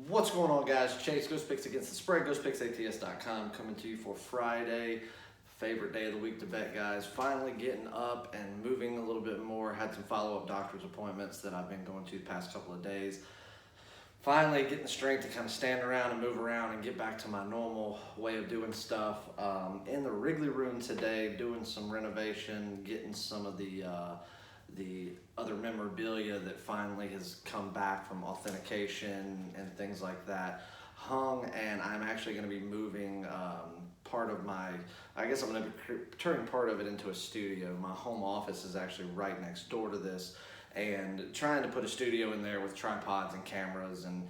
What's going on, guys? Chase, Ghost Picks Against the Spread, GhostPicksATS.com, coming to you for Friday, favorite day of the week to bet, guys. Finally getting up and moving a little bit more. Had some follow-up doctor's appointments that I've been going to the past couple of days. Finally getting the strength to kind of stand around and move around and get back to my normal way of doing stuff. In the Wrigley room today, doing some renovation, getting some of the other memorabilia that finally has come back from authentication and things like that hung, and I'm actually going to be moving part of my, I guess I'm going to be turning part of it into a studio. My home office is actually right next door to this, and trying to put a studio in there with tripods and cameras and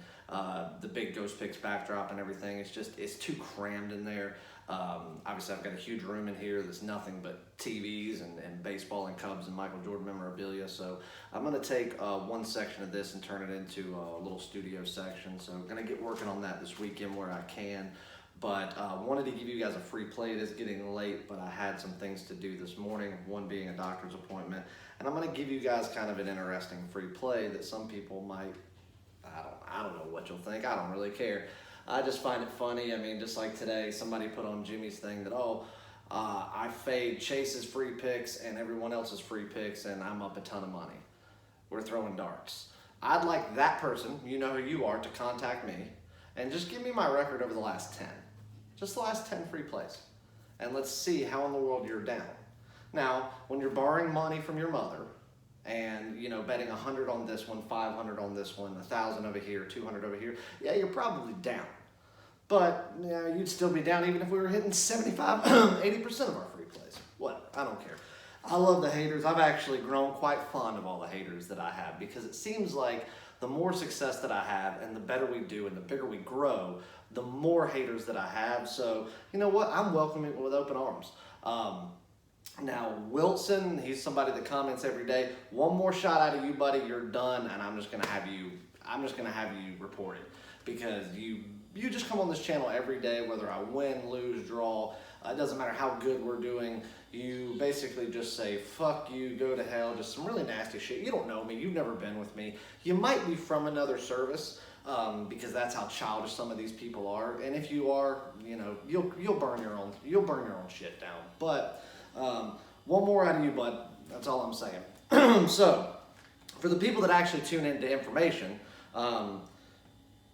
the big Ghost Picks backdrop and everything. It's too crammed in there. Obviously, I've got a huge room in here that's nothing but TVs and baseball and Cubs and Michael Jordan memorabilia. So I'm going to take one section of this and turn it into a little studio section. So I'm going to get working on that this weekend where I can. But wanted to give you guys a free play. It is getting late, but I had some things to do this morning, one being a doctor's appointment. And I'm going to give you guys kind of an interesting free play that some people might, I don't know what you'll think. I don't really care. I just find it funny. I mean, just like today, somebody put on Jimmy's thing that, I fade Chase's free picks and everyone else's free picks, and I'm up a ton of money. We're throwing darts. I'd like that person, you know who you are, to contact me and just give me my record over the last 10. Just the last 10 free plays. And let's see how in the world you're down. Now, when you're borrowing money from your mother and, betting 100 on this one, 500 on this one, 1,000 over here, 200 over here, yeah, you're probably down. But you'd still be down even if we were hitting 75, 80% of our free plays. What? I don't care. I love the haters. I've actually grown quite fond of all the haters that I have, because it seems like the more success that I have and the better we do and the bigger we grow, the more haters that I have. So, you know what? I'm welcoming it with open arms. Now, Wilson, he's somebody that comments every day. One more shot out of you, buddy, you're done, and I'm just gonna have you report it, because you just come on this channel every day, whether I win, lose, draw. It doesn't matter how good we're doing. You basically just say, fuck you, go to hell, just some really nasty shit. You don't know me. You've never been with me. You might be from another service, because that's how childish some of these people are. And if you are, you'll burn your own shit down. But one more out of you, bud. That's all I'm saying. So, for the people that actually tune into information,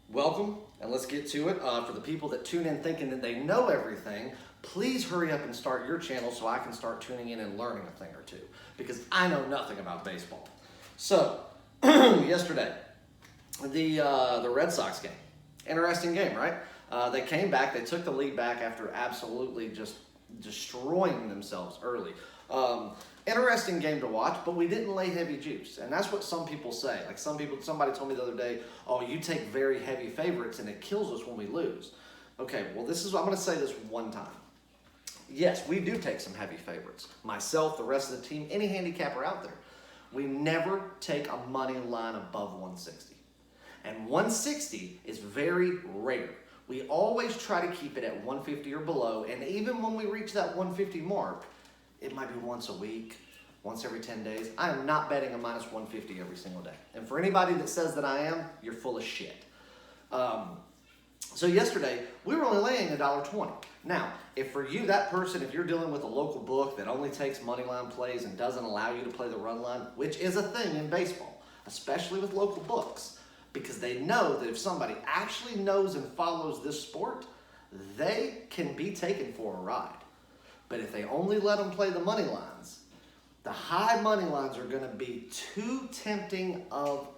welcome, and let's get to it. For the people that tune in thinking that they know everything, please hurry up and start your channel so I can start tuning in and learning a thing or two, because I know nothing about baseball. So, yesterday, the Red Sox game. Interesting game, right? They came back. They took the lead back after absolutely just destroying themselves early. Interesting game to watch, but we didn't lay heavy juice, and that's what some people say. Like somebody told me the other day, "Oh, you take very heavy favorites, and it kills us when we lose." Okay, well, I'm going to say this one time. Yes, we do take some heavy favorites. Myself, the rest of the team, any handicapper out there, we never take a money line above 160, and 160 is very rare. We always try to keep it at 150 or below, and even when we reach that 150 mark, it might be once a week, once every 10 days. I am not betting a minus 150 every single day. And for anybody that says that I am, you're full of shit. So yesterday, we were only laying $1.20. Now, if for you, that person, if you're dealing with a local book that only takes money line plays and doesn't allow you to play the run line, which is a thing in baseball, especially with local books, because they know that if somebody actually knows and follows this sport, they can be taken for a ride. But if they only let them play the money lines, the high money lines are going to be too tempting of,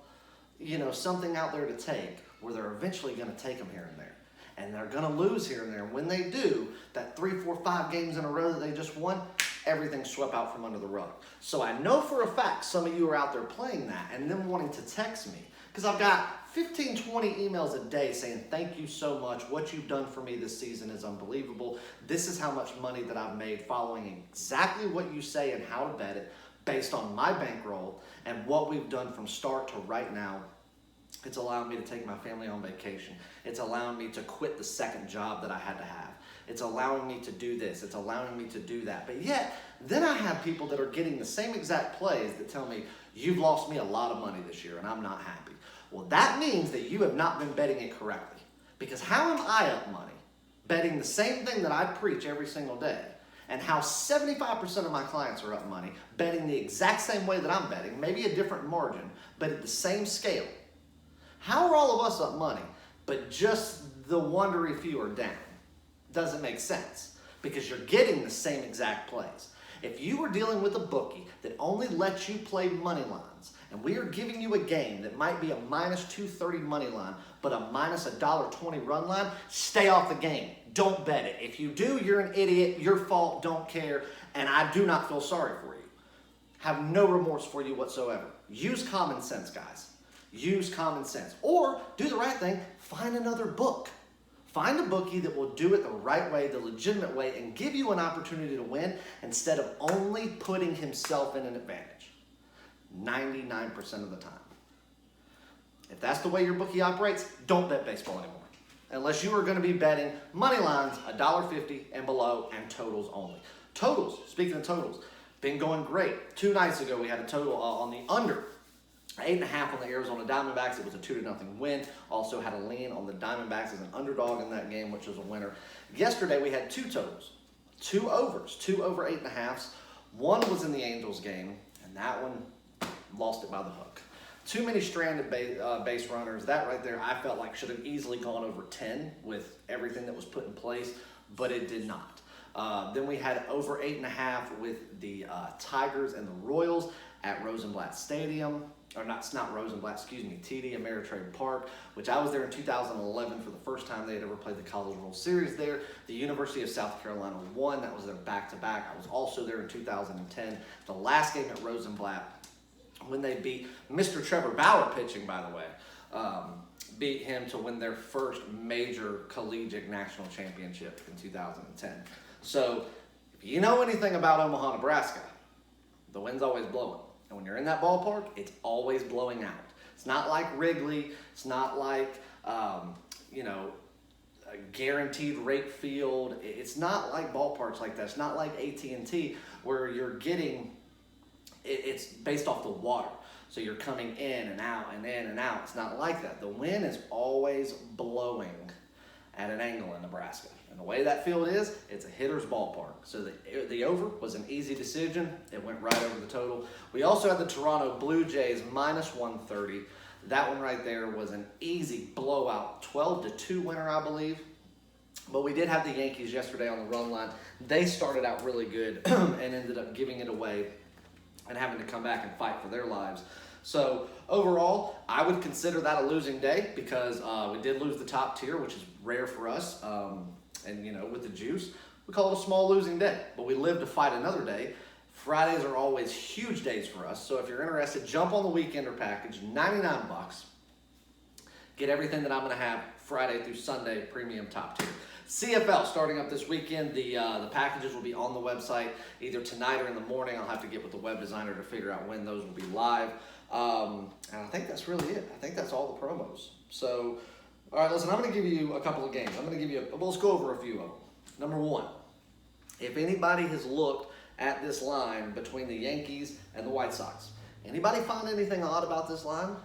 something out there to take, where they're eventually going to take them here and there. And they're going to lose here and there. And when they do, that 3, 4, 5 games in a row that they just won, everything's swept out from under the rug. So I know for a fact some of you are out there playing that and then wanting to text me, because I've got 15, 20 emails a day saying, thank you so much. What you've done for me this season is unbelievable. This is how much money that I've made following exactly what you say and how to bet it based on my bankroll and what we've done from start to right now. It's allowing me to take my family on vacation. It's allowing me to quit the second job that I had to have. It's allowing me to do this. It's allowing me to do that. But yet, then I have people that are getting the same exact plays that tell me, you've lost me a lot of money this year and I'm not happy. Well, that means that you have not been betting it correctly. Because how am I up money betting the same thing that I preach every single day? And how 75% of my clients are up money betting the exact same way that I'm betting, maybe a different margin, but at the same scale. How are all of us up money, but just the wondery few are down? Doesn't make sense, because you're getting the same exact plays. If you were dealing with a bookie that only lets you play money lines, and we are giving you a game that might be a minus 230 money line, but a minus $1.20 run line, stay off the game. Don't bet it. If you do, you're an idiot, your fault, don't care, and I do not feel sorry for you. Have no remorse for you whatsoever. Use common sense, guys. Use common sense. Or do the right thing, find another book. Find a bookie that will do it the right way, the legitimate way, and give you an opportunity to win instead of only putting himself in an advantage. 99% of the time. If that's the way your bookie operates, don't bet baseball anymore. Unless you are going to be betting money lines, $1.50 and below, and totals only. Totals, speaking of totals, been going great. 2 nights ago, we had a total on the under 8.5 on the Arizona Diamondbacks. It was a 2-0 win. Also had a lean on the Diamondbacks as an underdog in that game, which was a winner. Yesterday, we had 2 totals, 2 overs, 2 over 8.5s. One was in the Angels game, and that one lost it by the hook. Too many stranded base runners. That right there, I felt like should have easily gone over 10 with everything that was put in place, but it did not. Then we had over 8.5 with the Tigers and the Royals at Rosenblatt Stadium. Or not Rosenblatt, excuse me, TD Ameritrade Park, which I was there in 2011 for the first time they had ever played the College World Series there. The University of South Carolina won. That was their back-to-back. I was also there in 2010. The last game at Rosenblatt, when they beat Mr. Trevor Bauer pitching, by the way, beat him to win their first major collegiate national championship in 2010. So if you know anything about Omaha, Nebraska, the wind's always blowing. And when you're in that ballpark, it's always blowing out. It's not like Wrigley. It's not like, a guaranteed rate field. It's not like ballparks like that. It's not like AT&T where you're getting, it's based off the water. So you're coming in and out and in and out. It's not like that. The wind is always blowing at an angle in Nebraska. And the way that field is, it's a hitter's ballpark. So the over was an easy decision. It went right over the total. We also had the Toronto Blue Jays minus 130. That one right there was an easy blowout, 12-2 winner, I believe. But we did have the Yankees yesterday on the run line. They started out really good and ended up giving it away and having to come back and fight for their lives. So overall, I would consider that a losing day because we did lose the top tier, which is rare for us. And with the juice, we call it a small losing day. But we live to fight another day. Fridays are always huge days for us. So if you're interested, jump on the Weekender package, $99. Get everything that I'm going to have Friday through Sunday, premium top tier. CFL starting up this weekend. The packages will be on the website either tonight or in the morning. I'll have to get with the web designer to figure out when those will be live. And I think that's really it. I think that's all the promos. So, all right, listen, I'm going to give you a couple of games. Let's go over a few of them. Number 1, if anybody has looked at this line between the Yankees and the White Sox, anybody find anything odd about this line?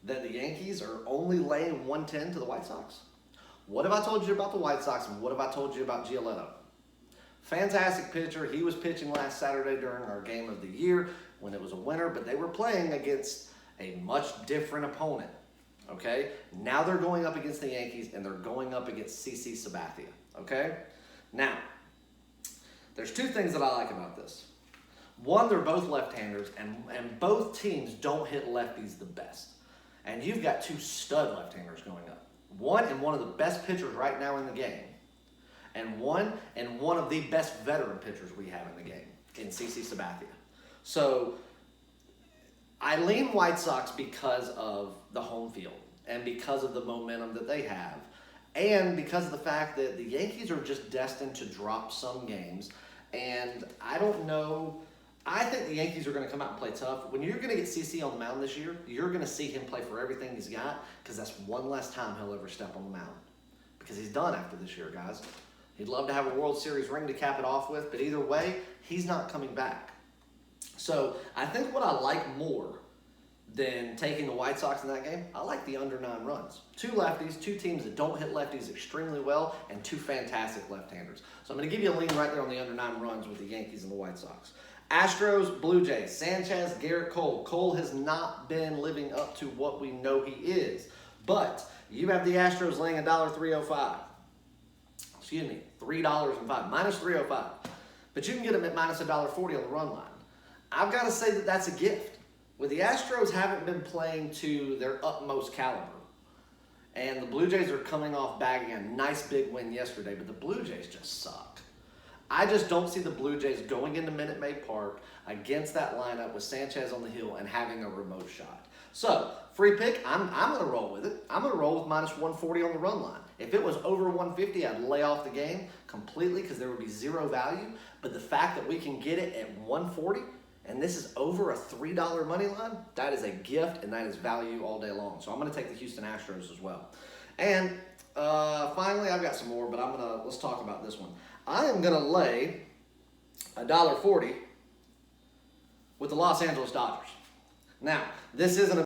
That the Yankees are only laying 110 to the White Sox? What have I told you about the White Sox, and what have I told you about Giolito? Fantastic pitcher. He was pitching last Saturday during our game of the year when it was a winner, but they were playing against a much different opponent. Okay? Now they're going up against the Yankees, and they're going up against CC Sabathia. Okay? Now, there's 2 things that I like about this. One, they're both left-handers, and both teams don't hit lefties the best. And you've got 2 stud left-handers going up. One of the best pitchers right now in the game, and one of the best veteran pitchers we have in the game, in CC Sabathia. So I lean White Sox because of the home field and because of the momentum that they have and because of the fact that the Yankees are just destined to drop some games. And I don't know. I think the Yankees are going to come out and play tough. When you're going to get CC on the mound this year, you're going to see him play for everything he's got because that's one less time he'll ever step on the mound. Because he's done after this year, guys. He'd love to have a World Series ring to cap it off with, but either way, he's not coming back. So I think what I like more than taking the White Sox in that game. I like the under 9 runs. 2 lefties, 2 teams that don't hit lefties extremely well, and 2 fantastic left-handers. So I'm going to give you a lean right there on the under 9 runs with the Yankees and the White Sox. Astros, Blue Jays, Sanchez, Garrett Cole. Cole has not been living up to what we know he is. But you have the Astros laying $1.305. Excuse me, $3.05, minus 305. But you can get them at minus $1.40 on the run line. I've got to say that that's a gift. Well, the Astros haven't been playing to their utmost caliber. And the Blue Jays are coming off bagging a nice big win yesterday, but the Blue Jays just suck. I just don't see the Blue Jays going into Minute Maid Park against that lineup with Sanchez on the hill and having a remote shot. So, free pick, I'm going to roll with it. I'm going to roll with minus 140 on the run line. If it was over 150, I'd lay off the game completely because there would be zero value. But the fact that we can get it at 140, and this is over a $3 money line, that is a gift and that is value all day long. So I'm going to take the Houston Astros as well. And finally, I've got some more, but let's talk about this one. I am going to lay $1.40 with the Los Angeles Dodgers. Now, this isn't a